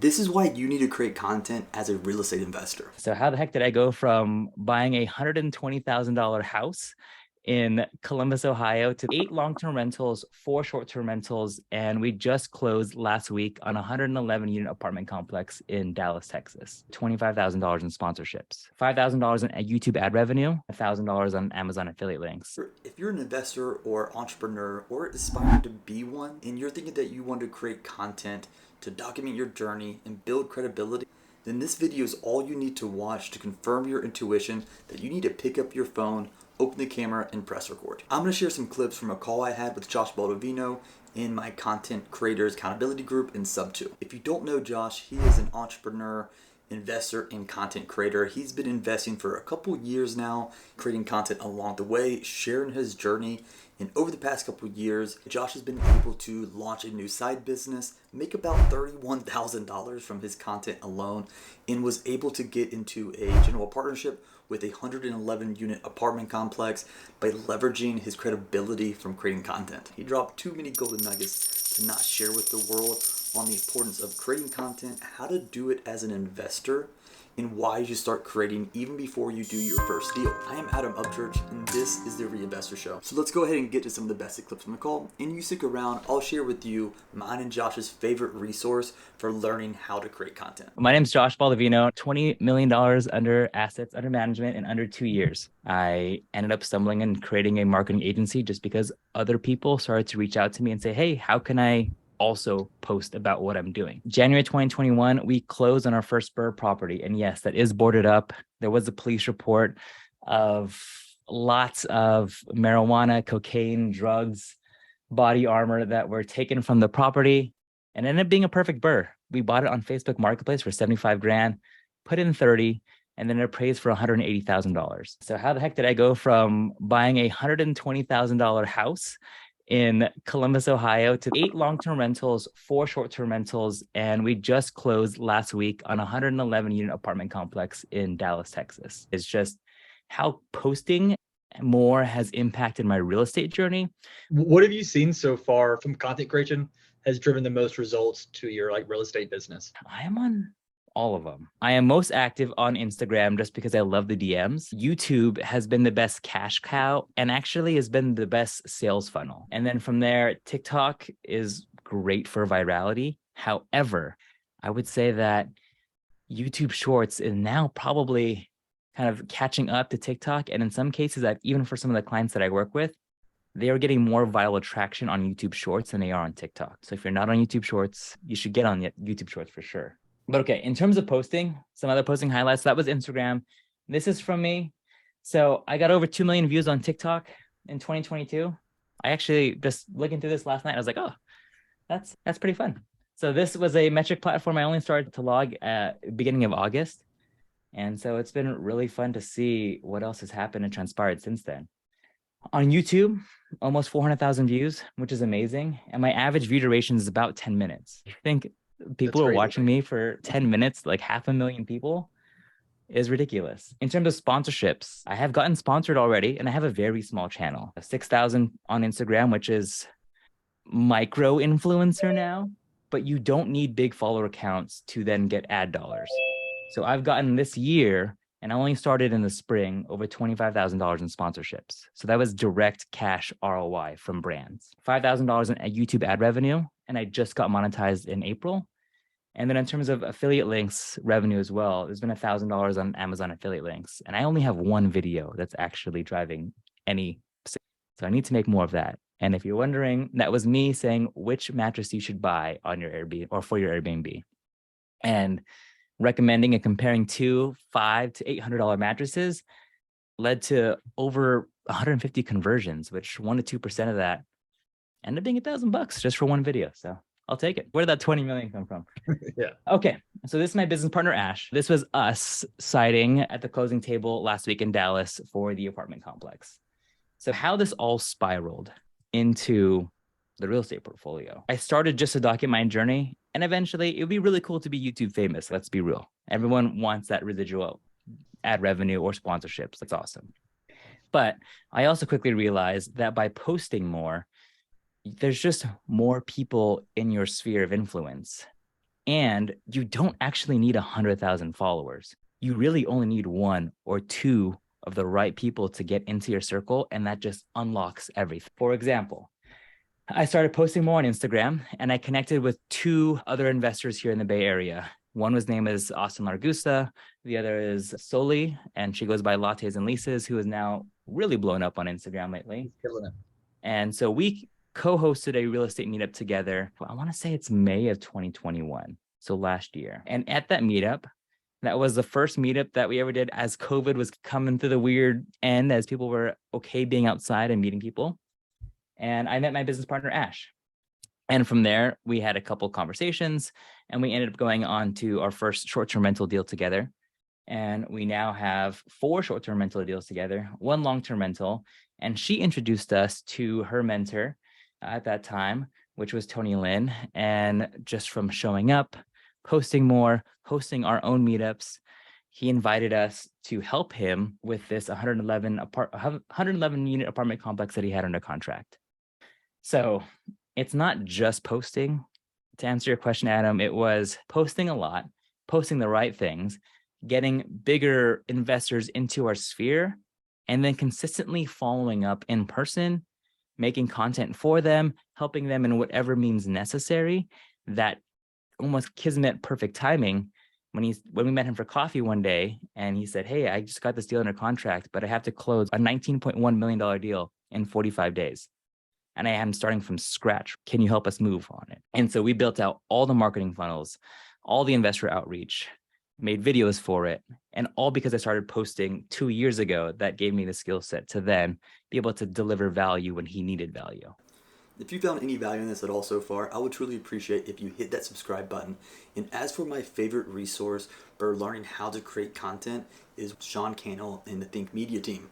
This is why you need to create content as a real estate investor. So how the heck did I go from buying a $120,000 house in Columbus, Ohio to 8 long-term rentals, 4 short-term rentals, and we just closed last week on a 111 unit apartment complex in Dallas, Texas. $25,000 in sponsorships, $5,000 in YouTube ad revenue, $1,000 on Amazon affiliate links. If you're an investor or entrepreneur or aspiring to be one, and you're thinking that you want to create content to document your journey and build credibility, then this video is all you need to watch to confirm your intuition that you need to pick up your phone, open the camera, and press record. I'm going to share some clips from a call I had with Josh Baldovino in my content creators accountability group in sub 2. If you don't know Josh, he is an entrepreneur, investor, and content creator. He's been investing for a couple years now, creating content along the way, sharing his journey. And over the past couple years, Josh has been able to launch a new side business, make about $31,000 from his content alone, and was able to get into a general partnership with a 111 unit apartment complex by leveraging his credibility from creating content. He dropped too many golden nuggets to not share with the world on the importance of creating content, how to do it as an investor, and why you should start creating even before you do your first deal. I am Adam Upchurch, and this is the REInvestor Show. So let's go ahead and get to some of the best clips from the call. And you stick around, I'll share with you mine and Josh's favorite resource for learning how to create content. My name's Josh Baldovino, $20 million under assets under management in under 2 years. I ended up stumbling and creating a marketing agency just because other people started to reach out to me and say, hey, how can I also post about what I'm doing? January 2021, we closed on our first Burr property. And yes, that is boarded up. There was a police report of lots of marijuana, cocaine, drugs, body armor that were taken from the property and ended up being a perfect Burr. We bought it on Facebook Marketplace for 75 grand, put in 30, and then it appraised for $180,000. So how the heck did I go from buying a $120,000 house in Columbus, Ohio to 8 long-term rentals, 4 short-term rentals, and we just closed last week on a 111 unit apartment complex in Dallas, Texas? It's just how posting more has impacted my real estate journey. What have you seen so far from content creation has driven the most results to your real estate business? I am on all of them. I am most active on Instagram just because I love the DMs. YouTube has been the best cash cow and actually has been the best sales funnel. And then from there, TikTok is great for virality. However, I would say that YouTube Shorts is now probably kind of catching up to TikTok. And in some cases, that even for some of the clients that I work with, they are getting more viral traction on YouTube Shorts than they are on TikTok. So if you're not on YouTube Shorts, you should get on YouTube Shorts for sure. But okay, in terms of posting, some other posting highlights, that was Instagram. This is from me. So I got over 2 million views on TikTok in 2022. I actually just looking through this last night, I was like, oh, that's pretty fun. So this was a metric platform I only started to log at beginning of August. And so it's been really fun to see what else has happened and transpired since then. On YouTube, almost 400,000 views, which is amazing. And my average view duration is about 10 minutes. I think people are watching me for 10 minutes, like 500,000 people, is ridiculous. In terms of sponsorships, I have gotten sponsored already, and I have a very small channel, 6,000 on Instagram, which is micro influencer now, but you don't need big follower accounts to then get ad dollars. So I've gotten this year, and I only started in the spring, over $25,000 in sponsorships. So that was direct cash ROI from brands. $5,000 in YouTube ad revenue, and I just got monetized in April. And then in terms of affiliate links revenue as well, there's been $1,000 on Amazon affiliate links. And I only have one video that's actually driving any sales. So I need to make more of that. And if you're wondering, that was me saying which mattress you should buy on your Airbnb or for your Airbnb. And recommending and comparing two $500 to $800 mattresses led to over 150 conversions, which 1% to 2% of that ended up being $1,000 just for one video. So I'll take it. Where did that 20 million come from? Yeah. Okay. So this is my business partner, Ash. This was us siding at the closing table last week in Dallas for the apartment complex. So how this all spiraled into the real estate portfolio. I started just to document my journey, and eventually it would be really cool to be YouTube famous. Let's be real. Everyone wants that residual ad revenue or sponsorships. That's awesome. But I also quickly realized that by posting more, there's just more people in your sphere of influence And you don't actually need 100,000 followers. You really only need one or two of the right people to get into your circle, and that just unlocks everything. For example, I started posting more on Instagram, and I connected with two other investors here in the Bay Area. One was named as Austin Largusta. The other is Soli, and she goes by Lattes and Leases, who is now really blown up on Instagram lately. He's killing it. And so we co-hosted a real estate meetup together. I want to say it's May of 2021, so last year. And at that meetup, that was the first meetup that we ever did as COVID was coming to the weird end, as people were okay being outside and meeting people. And I met my business partner, Ash. And from there, we had a couple conversations, and we ended up going on to our first short-term rental deal together. And we now have 4 short-term rental deals together, 1 long-term rental. And she introduced us to her mentor at that time, which was Tony Lynn. And just from showing up, posting more, hosting our own meetups, he invited us to help him with this 111 unit apartment complex that he had under contract. So it's not just posting. To answer your question, Adam, it was posting a lot, posting the right things, getting bigger investors into our sphere, and then consistently following up in person, making content for them, helping them in whatever means necessary. That almost kismet perfect timing when we met him for coffee one day, and he said, "Hey, I just got this deal under contract, but I have to close a $19.1 million deal in 45 days. And I am starting from scratch. Can you help us move on it?" And so we built out all the marketing funnels, all the investor outreach, made videos for it, and all because I started posting 2 years ago. That gave me the skill set to then be able to deliver value when he needed value. If you found any value in this at all so far, I would truly appreciate if you hit that subscribe button. And as for my favorite resource for learning how to create content is Sean Cannell and the Think Media team.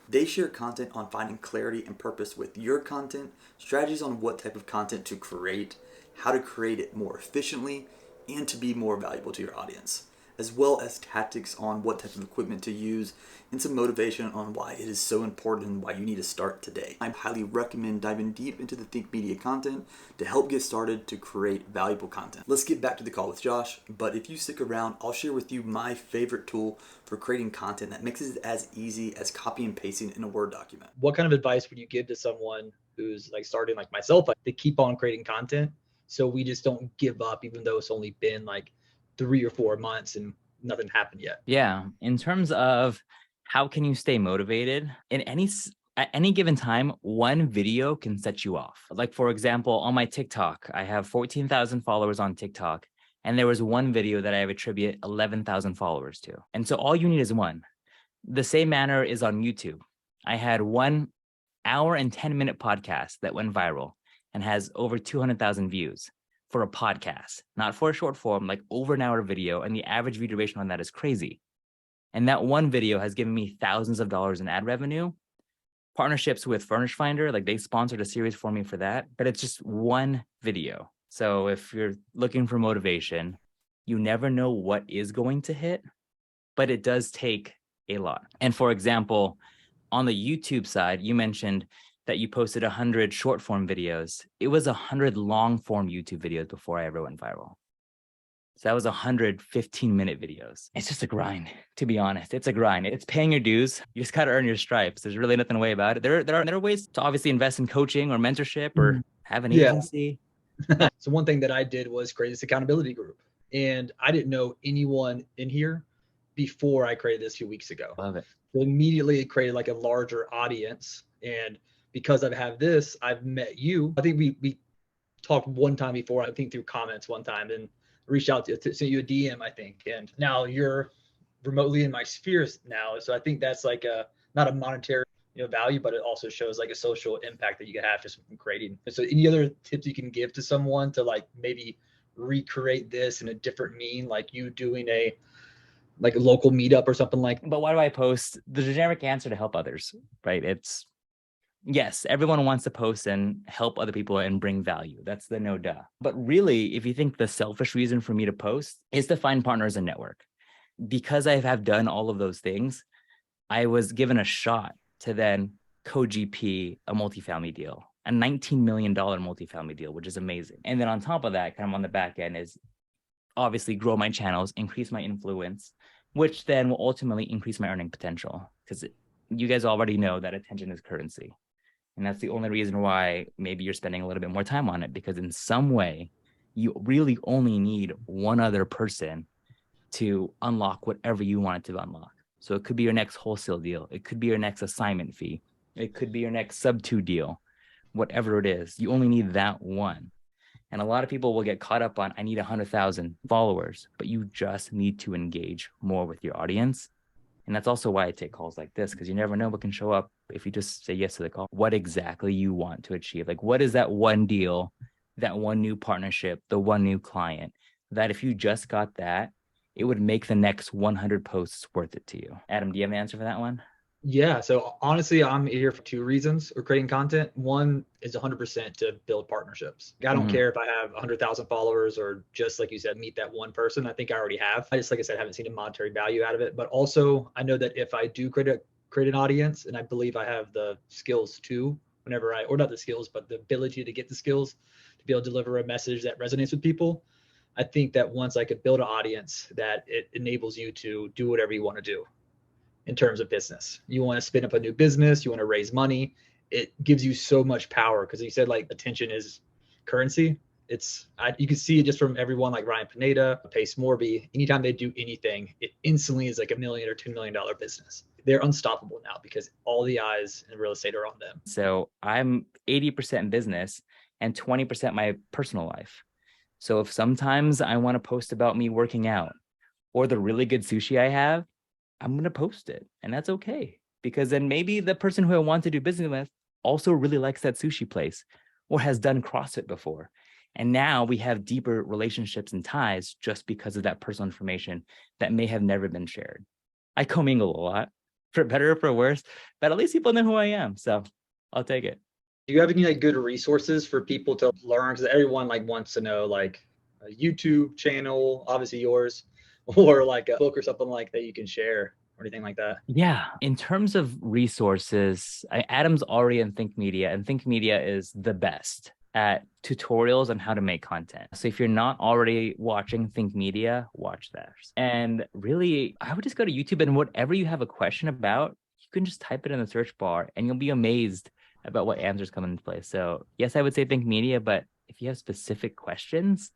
They share content on finding clarity and purpose with your content, strategies on what type of content to create, how to create it more efficiently, and to be more valuable to your audience, as well as tactics on what type of equipment to use, and some motivation on why it is so important and why you need to start today. I highly recommend diving deep into the Think Media content to help get started to create valuable content. Let's get back to the call with Josh, but if you stick around, I'll share with you my favorite tool for creating content that makes it as easy as copy and pasting in a Word document. What kind of advice would you give to someone who's like starting like myself, like, to keep on creating content so we just don't give up, even though it's only been like 3 or 4 months and nothing happened yet? Yeah. In terms of how can you stay motivated at any given time, one video can set you off. Like, for example, on my TikTok, I have 14,000 followers on TikTok. And there was one video that I have attribute 11,000 followers to. And so all you need is one. The same manner is on YouTube. I had 1 hour and 10-minute podcast that went viral and has over 200,000 views for a podcast, not for a short form, like over an hour video. And the average view duration on that is crazy. And that one video has given me thousands of dollars in ad revenue. Partnerships with Furnish Finder, like they sponsored a series for me for that, but it's just one video. So if you're looking for motivation, you never know what is going to hit, but it does take a lot. And for example, on the YouTube side, you mentioned that you posted 100 short form videos. It was 100 long form YouTube videos before I ever went viral. So that was 100 15-minute videos. It's just a grind, to be honest. It's a grind. It's paying your dues. You just got to earn your stripes. There's really nothing way about it. There are ways to obviously invest in coaching or mentorship or have an agency. So one thing that I did was create this accountability group, and I didn't know anyone in here before I created this a few weeks ago. Love it. So immediately it created like a larger audience. And because I've had this, I've met you. I think we talked one time before, I think through comments one time, and reached out to send you a DM, I think. And now you're remotely in my spheres now. So I think that's like not a monetary value, but it also shows like a social impact that you can have just from creating. So any other tips you can give to someone to like maybe recreate this in a different mean, like you doing a local meetup or something like that? But why do I post? The generic answer to help others, right? It's yes, everyone wants to post and help other people and bring value. That's the no duh. But really, if you think the selfish reason for me to post is to find partners and network, because I have done all of those things, I was given a shot to then co-GP a multifamily deal, a $19 million multifamily deal, which is amazing. And then on top of that, kind of on the back end is obviously grow my channels, increase my influence, which then will ultimately increase my earning potential. Because you guys already know that attention is currency. And that's the only reason why maybe you're spending a little bit more time on it, because in some way, you really only need one other person to unlock whatever you want it to unlock. So it could be your next wholesale deal. It could be your next assignment fee. It could be your next sub-2 deal. Whatever it is, you only need that one. And a lot of people will get caught up on, I need 100,000 followers, but you just need to engage more with your audience. And that's also why I take calls like this, because you never know what can show up if you just say yes to the call. What exactly you want to achieve? Like, what is that one deal, that one new partnership, the one new client, that if you just got that, it would make the next 100 posts worth it to you? Adam, do you have an answer for that one? Yeah. So honestly, I'm here for two reasons for creating content. One is 100% to build partnerships. I don't care if I have 100,000 followers or just like you said, meet that one person. I think I already have. I just, like I said, haven't seen a monetary value out of it. But also, I know that if I do create an audience, and I believe I have the skills to, or not the skills, but the ability to get the skills to be able to deliver a message that resonates with people. I think that once I could build an audience, that it enables you to do whatever you want to do. In terms of business, you want to spin up a new business, you want to raise money, it gives you so much power, because you said like attention is currency. You can see it just from everyone like Ryan Pineda, Pace Morby. Anytime they do anything, it instantly is like $1 million or $2 million business. They're unstoppable now because all the eyes in real estate are on them. So I'm 80% business and 20% my personal life. So if sometimes I want to post about me working out or the really good sushi I have, I'm going to post it. And that's okay. Because then maybe the person who I want to do business with also really likes that sushi place or has done CrossFit before. And now we have deeper relationships and ties just because of that personal information that may have never been shared. I commingle a lot, for better or for worse, but at least people know who I am. So I'll take it. Do you have any like good resources for people to learn? Because everyone like wants to know like a YouTube channel, obviously yours, or like a book or something like that you can share or anything like that. Yeah. In terms of resources, Adam's already in Think Media, and Think Media is the best at tutorials on how to make content. So if you're not already watching Think Media, watch theirs. And really, I would just go to YouTube, and whatever you have a question about, you can just type it in the search bar and you'll be amazed about what answers come into play. So yes, I would say Think Media, but if you have specific questions,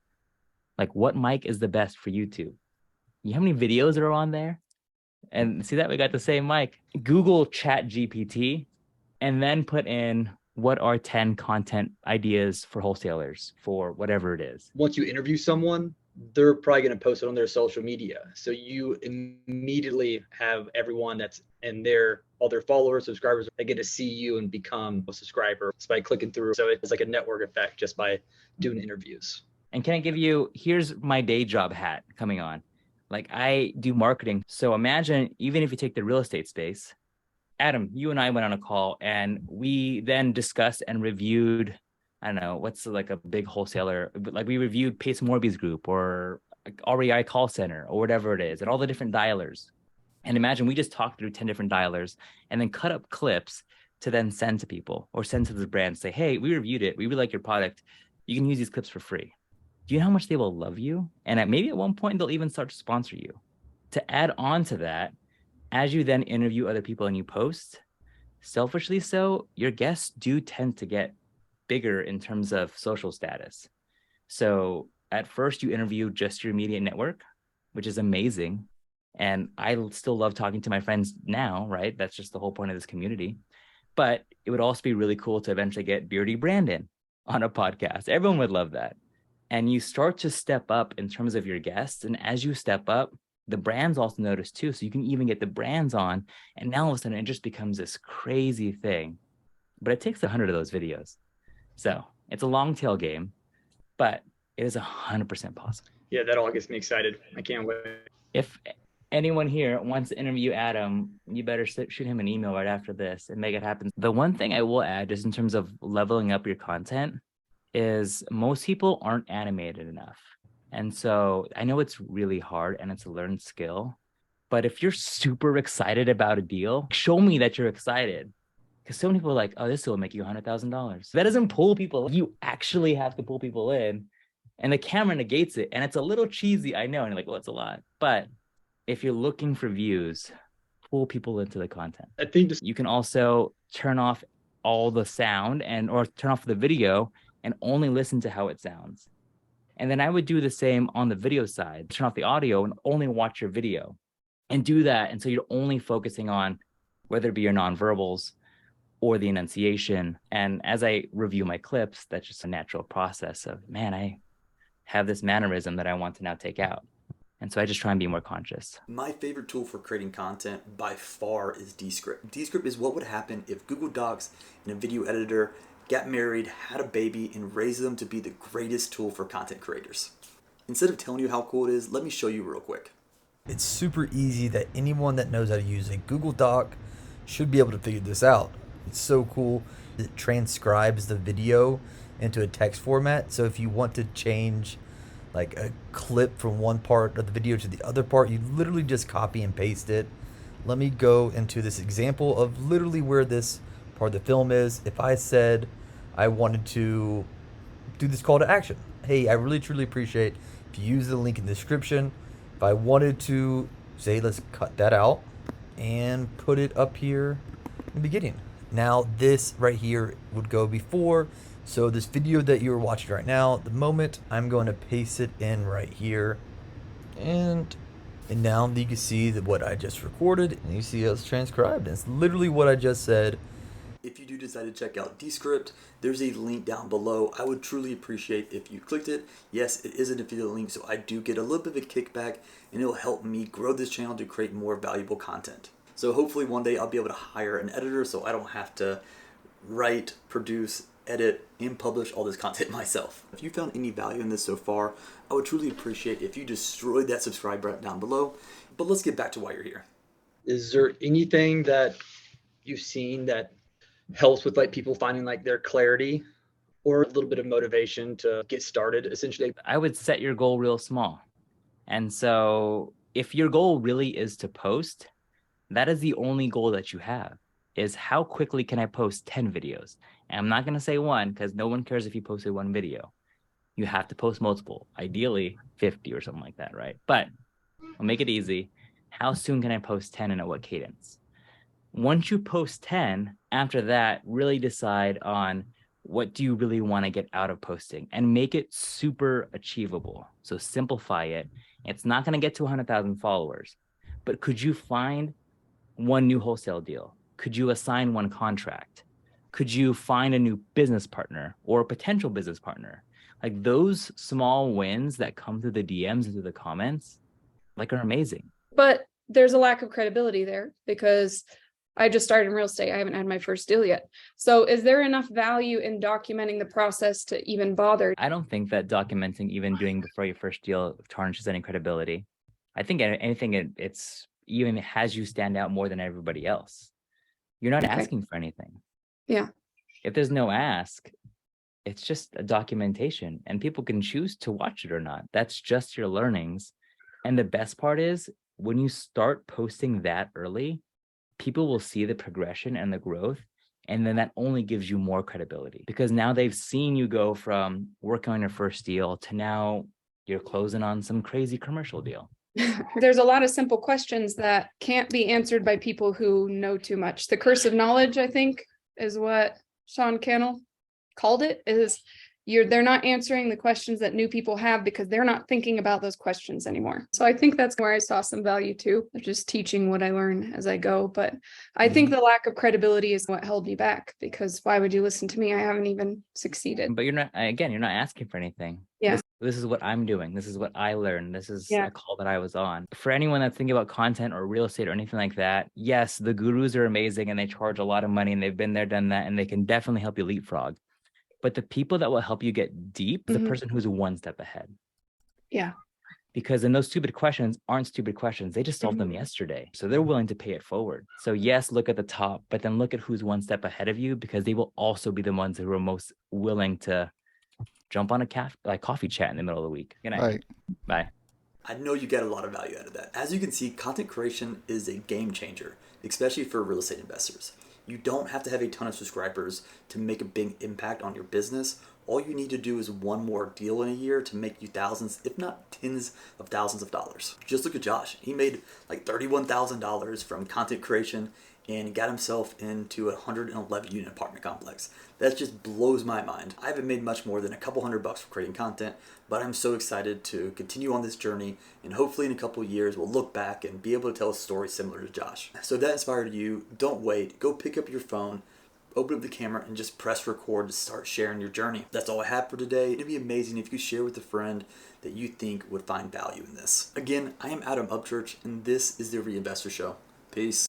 like what mic is the best for YouTube? You know how many videos are on there? And see that we got the same mic. Google Chat GPT and then put in what are 10 content ideas for wholesalers for whatever it is. Once you interview someone, they're probably going to post it on their social media. So you immediately have everyone that's in all their followers, subscribers, they get to see you and become a subscriber just by clicking through. So it's like a network effect just by doing interviews. And can I give you, here's my day job hat coming on. Like I do marketing. So imagine, even if you take the real estate space, Adam, you and I went on a call and we then discussed and reviewed, I don't know, what's like a big wholesaler, like we reviewed Pace Morby's group or REI call center or whatever it is, and all the different dialers. And imagine we just talked through 10 different dialers and then cut up clips to then send to people or send to the brand, say, hey, we reviewed it. We really like your product. You can use these clips for free. Do you know how much they will love you? And maybe at one point, they'll even start to sponsor you. To add on to that, as you then interview other people and you post, selfishly so, your guests do tend to get bigger in terms of social status. So at first, you interview just your immediate network, which is amazing. And I still love talking to my friends now, right? That's just the whole point of this community. But it would also be really cool to eventually get Beardy Brandon on a podcast. Everyone would love that. And you start to step up in terms of your guests. And as you step up, the brands also notice too. So you can even get the brands on. And now all of a sudden it just becomes this crazy thing. But it takes 100 of those videos. So it's a long tail game, but it is 100% possible. Yeah, that all gets me excited. I can't wait. If anyone here wants to interview Adam, you better shoot him an email right after this and make it happen. The one thing I will add, just in terms of leveling up your content, is most people aren't animated enough. And so I know it's really hard and it's a learned skill, but if you're super excited about a deal, show me that you're excited. Because so many people are like, oh, this will make you $100,000. That doesn't pull people. You actually have to pull people in And the camera negates it. And it's a little cheesy, I know. And you're like, well, it's a lot. But if you're looking for views, pull people into the content. I think just You can also turn off all the sound or turn off the video and only listen to how it sounds. And then I would do the same on the video side, turn off the audio and only watch your video and do that. And so you're only focusing on whether it be your nonverbals or the enunciation. And as I review my clips, that's just a natural process of, man, I have this mannerism that I want to now take out. And so I just try and be more conscious. My favorite tool for creating content by far is Descript. Descript is what would happen if Google Docs and a video editor got married, had a baby, and raised them to be the greatest tool for content creators. Instead of telling you how cool it is, let me show you real quick. It's super easy that anyone that knows how to use a Google Doc should be able to figure this out. It's so cool. It transcribes the video into a text format. So if you want to change like a clip from one part of the video to the other part, you literally just copy and paste it. Let me go into this example of literally where this part of the film is. If I said I wanted to do this call to action, hey, I really truly appreciate if you use the link in the description. If I wanted to say, let's cut that out and put it up here in the beginning. Now this right here would go before. So this video that you're watching right now, the moment I'm going to paste it in right here. And now you can see that what I just recorded, and you see how it's transcribed. And it's literally what I just said. If you do decide to check out Descript, there's a link down below. I would truly appreciate if you clicked it. Yes, it is an affiliate link, so I do get a little bit of a kickback, and it'll help me grow this channel to create more valuable content. So hopefully one day I'll be able to hire an editor so I don't have to write, produce, edit, and publish all this content myself. If you found any value in this so far, I would truly appreciate if you destroyed that subscribe button down below. But let's get back to why you're here. is there anything that you've seen that helps with like people finding like their clarity or a little bit of motivation to get started essentially? I would set your goal real small. And so if your goal really is to post, that is the only goal that you have, is how quickly can I post 10 videos? And I'm not going to say one because no one cares if you posted one video. You have to post multiple, ideally 50 or something like that, right? But I'll make it easy. How soon can I post 10 and at what cadence? Once you post 10, after that, really decide on what do you really want to get out of posting and make it super achievable. So simplify it. It's not going to get to 100,000 followers, but could you find one new wholesale deal? Could you assign one contract? Could you find a new business partner or a potential business partner? Like those small wins that come through the DMs and through the comments, like, are amazing. But there's a lack of credibility there because I just started in real estate. I haven't had my first deal yet. So is there enough value in documenting the process to even bother? I don't think that documenting even doing before your first deal tarnishes any credibility. I think anything, it's even has you stand out more than everybody else. You're not asking for anything. Yeah. If there's no ask, it's just a documentation and people can choose to watch it or not. That's just your learnings. And the best part is when you start posting that early, people will see the progression and the growth. And then that only gives you more credibility because now they've seen you go from working on your first deal to now you're closing on some crazy commercial deal. There's a lot of simple questions that can't be answered by people who know too much. The curse of knowledge, I think, is what Sean Cannell called it, is they're not answering the questions that new people have because they're not thinking about those questions anymore. So I think that's where I saw some value too, of just teaching what I learn as I go. But I think the lack of credibility is what held me back because why would you listen to me? I haven't even succeeded. But you're not asking for anything. Yeah. This is what I'm doing. This is what I learned. This is Yeah. a call that I was on. For anyone that's thinking about content or real estate or anything like that, yes, the gurus are amazing and they charge a lot of money and they've been there, done that, and they can definitely help you leapfrog. But the people that will help you get deep, the person who's one step ahead. Yeah. Because then those stupid questions aren't stupid questions. They just solved them yesterday. So they're willing to pay it forward. So yes, look at the top, but then look at who's one step ahead of you because they will also be the ones who are most willing to jump on a coffee chat in the middle of the week. Good night. Right. Bye. I know you get a lot of value out of that. As you can see, content creation is a game changer, especially for real estate investors. You don't have to have a ton of subscribers to make a big impact on your business. all you need to do is one more deal in a year to make you thousands, if not tens of thousands of dollars. Just look at Josh. He made like $31,000 from content creation and got himself into a 111 unit apartment complex. That just blows my mind. I haven't made much more than a couple $100 for creating content, but I'm so excited to continue on this journey, and hopefully in a couple of years we'll look back and be able to tell a story similar to Josh. So if that inspired you, don't wait. Go pick up your phone, open up the camera, and just press record to start sharing your journey. That's all I have for today. It'd be amazing if you share with a friend that you think would find value in this. Again, I am Adam Upchurch, and this is the REInvestor Show. Peace.